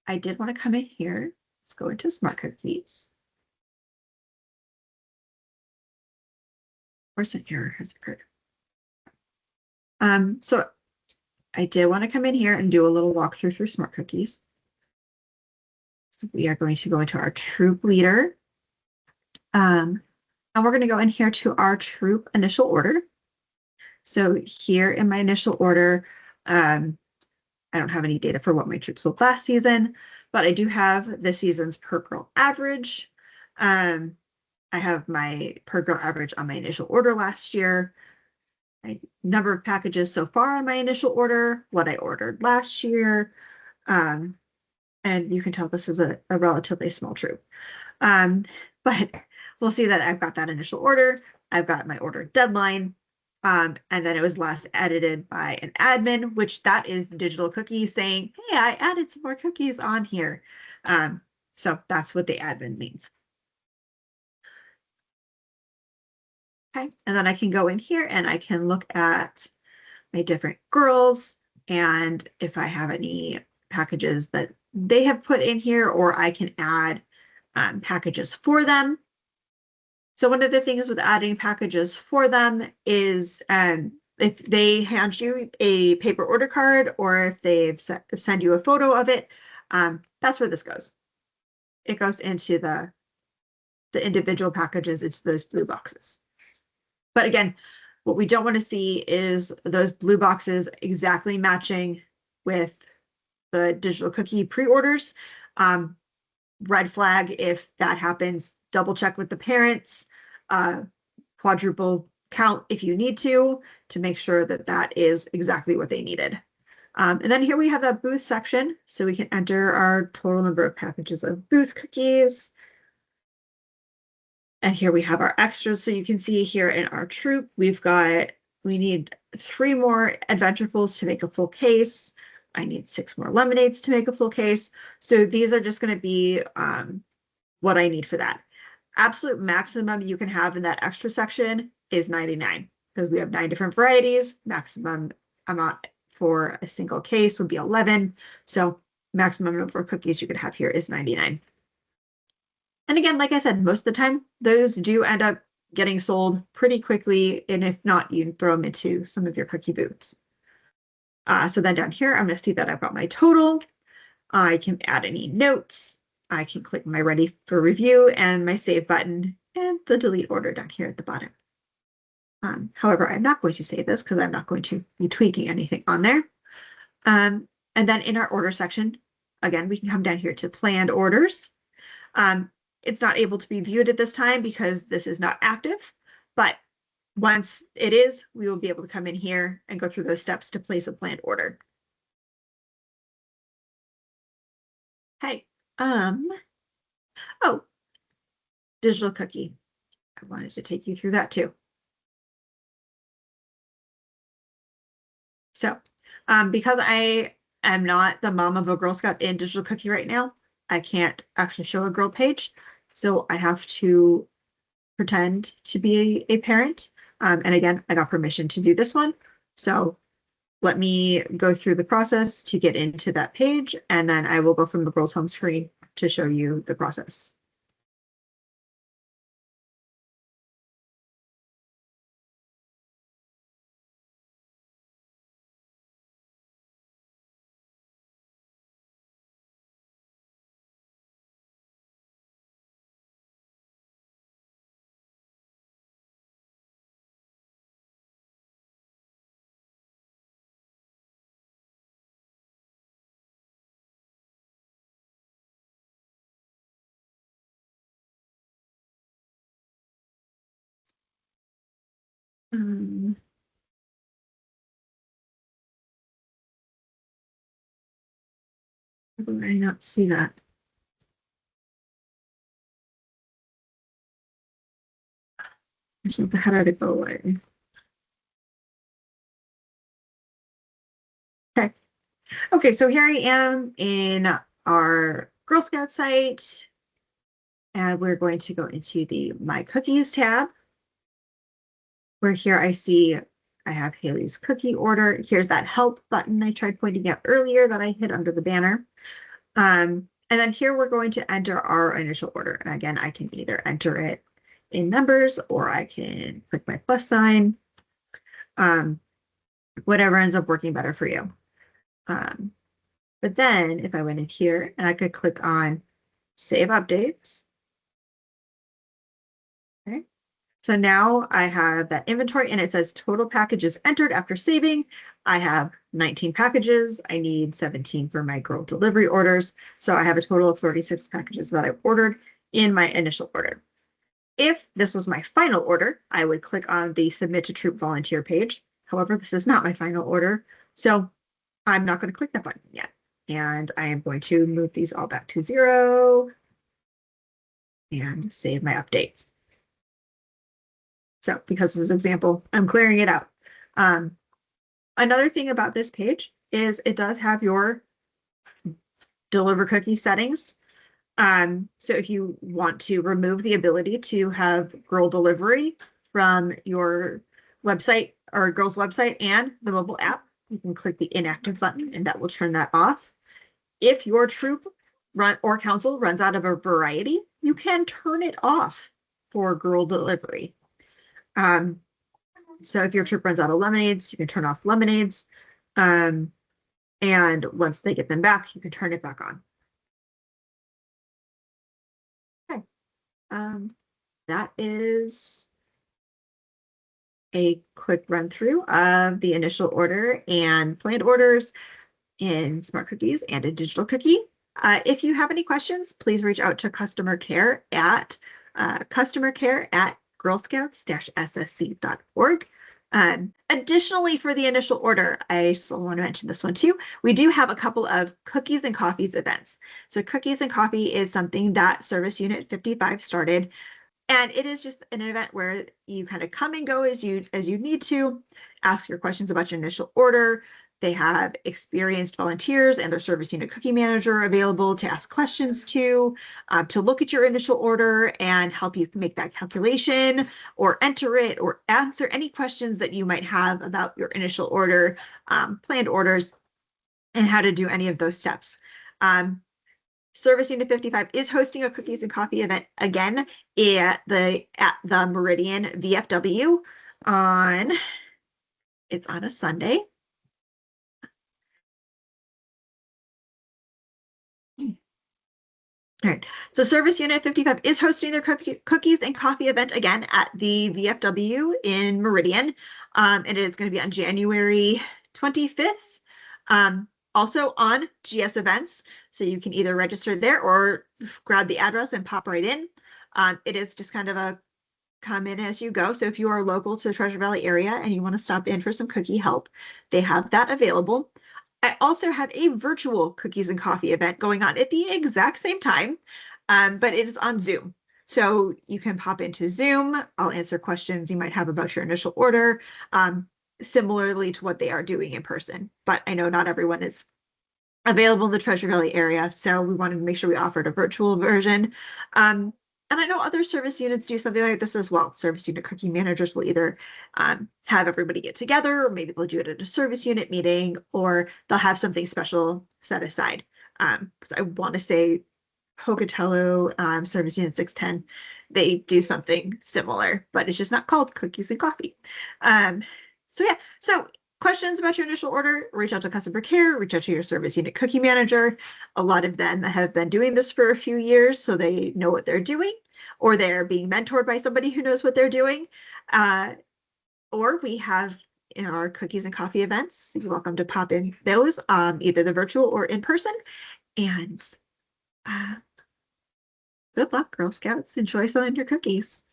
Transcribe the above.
I did want to come in here. Let's go into Smart Cookies. Of course, an error has occurred. So I did want to come in here and do a little walkthrough through Smart Cookies. So we are going to go into our troop leader. And we're going to go in here to our troop initial order. So here in my initial order, I don't have any data for what my troops sold last season, but I do have this season's per girl average. I have my per girl average on my initial order last year, my number of packages so far on my initial order, what I ordered last year. And you can tell this is a relatively small troop. But we'll see that I've got that initial order. I've got my order deadline. And then it was last edited by an admin, which that is the digital cookie saying, hey, I added some more cookies on here. So that's what the admin means. Okay, and then I can go in here and I can look at my different girls and if I have any packages that they have put in here, or I can add packages for them. So one of the things with adding packages for them is if they hand you a paper order card or if they've send you a photo of it, that's where this goes. It goes into the individual packages, into those blue boxes. But again, what we don't want to see is those blue boxes exactly matching with the digital cookie pre-orders. Red flag if that happens. Double check with the parents, quadruple count if you need to make sure that that is exactly what they needed. And then here we have that booth section, so we can enter our total number of packages of booth cookies. And here we have our extras. So you can see here in our troop, we need 3 more adventurefuls to make a full case. I need 6 more lemonades to make a full case. So these are just going to be what I need for that. Absolute maximum you can have in that extra section is 99 because we have 9 different varieties. Maximum amount for a single case would be 11. So maximum number of cookies you could have here is 99. And again, like I said, most of the time, those do end up getting sold pretty quickly. And if not, you can throw them into some of your cookie booths. So then down here, I'm going to see that I've got my total. I can add any notes. I can click my ready for review and my save button and the delete order down here at the bottom. However, I'm not going to save this because I'm not going to be tweaking anything on there. And then in our order section, again, we can come down here to planned orders. It's not able to be viewed at this time because this is not active, but once it is, we will be able to come in here and go through those steps to place a planned order. Okay. Oh, digital cookie. I wanted to take you through that too. So, because I am not the mom of a Girl Scout in digital cookie right now, I can't actually show a girl page. So I have to pretend to be a parent. And again, I got permission to do this one. So let me go through the process to get into that page, and then I will go from the girls' home screen to show you the process. How do I not see that? So how did it go away? Okay. Okay, so here I am in our Girl Scout site, and we're going to go into the My Cookies tab, where here I see I have Haley's cookie order. Here's that help button I tried pointing out earlier that I hit under the banner. And then here we're going to enter our initial order. And again, I can either enter it in numbers or I can click my plus sign. Whatever ends up working better for you. But then if I went in here and I could click on save updates. Okay. So now I have that inventory and it says total packages entered after saving. I have 19 packages. I need 17 for my girl delivery orders. So I have a total of 36 packages that I ordered in my initial order. If this was my final order, I would click on the submit to troop volunteer page. However, this is not my final order, so I'm not going to click that button yet. And I am going to move these all back to 0 and save my updates. So because this is an example, I'm clearing it out. Another thing about this page is it does have your deliver cookie settings. So if you want to remove the ability to have girl delivery from your website or girl's website and the mobile app, you can click the inactive button and that will turn that off. If your troop or council runs out of a variety, you can turn it off for girl delivery. So if your troop runs out of lemonades, you can turn off lemonades. And once they get them back, you can turn it back on. Okay. That is a quick run through of the initial order and planned orders in Smart Cookies and in Digital Cookie. If you have any questions, please reach out to customer care at girlscouts-ssc.org. Additionally, for the initial order, I still want to mention this one too. We do have a couple of Cookies and Coffees events. So Cookies and Coffee is something that Service Unit 55 started. And it is just an event where you kind of come and go as you need to, ask your questions about your initial order. They have experienced volunteers and their service unit cookie manager available to ask questions to look at your initial order and help you make that calculation or enter it or answer any questions that you might have about your initial order, planned orders, and how to do any of those steps. Service Unit 55 is hosting a Cookies and Coffee event again at the Meridian VFW it's on a Sunday. All right, so Service Unit 55 is hosting their Cookies and Coffee event again at the VFW in Meridian, and it is going to be on January 25th. Also on GS Events, so you can either register there or grab the address and pop right in. It is just kind of a come in as you go. So if you are local to the Treasure Valley area and you want to stop in for some cookie help, they have that available. I also have a virtual Cookies and Coffee event going on at the exact same time, but it is on Zoom. So you can pop into Zoom. I'll answer questions you might have about your initial order, similarly to what they are doing in person. But I know not everyone is available in the Treasure Valley area, so we wanted to make sure we offered a virtual version. And I know other service units do something like this as well. Service unit cookie managers will either have everybody get together, or maybe they'll do it at a service unit meeting, or they'll have something special set aside. Because I want to say Pocatello, Service Unit 610, they do something similar, but it's just not called Cookies and Coffee. So yeah, so questions about your initial order, reach out to customer care, reach out to your service unit cookie manager. A lot of them have been doing this for a few years, so they know what they're doing, or they're being mentored by somebody who knows what they're doing. Or we have in our Cookies and Coffee events, you're welcome to pop in those, either the virtual or in person. And good luck, Girl Scouts. Enjoy selling your cookies.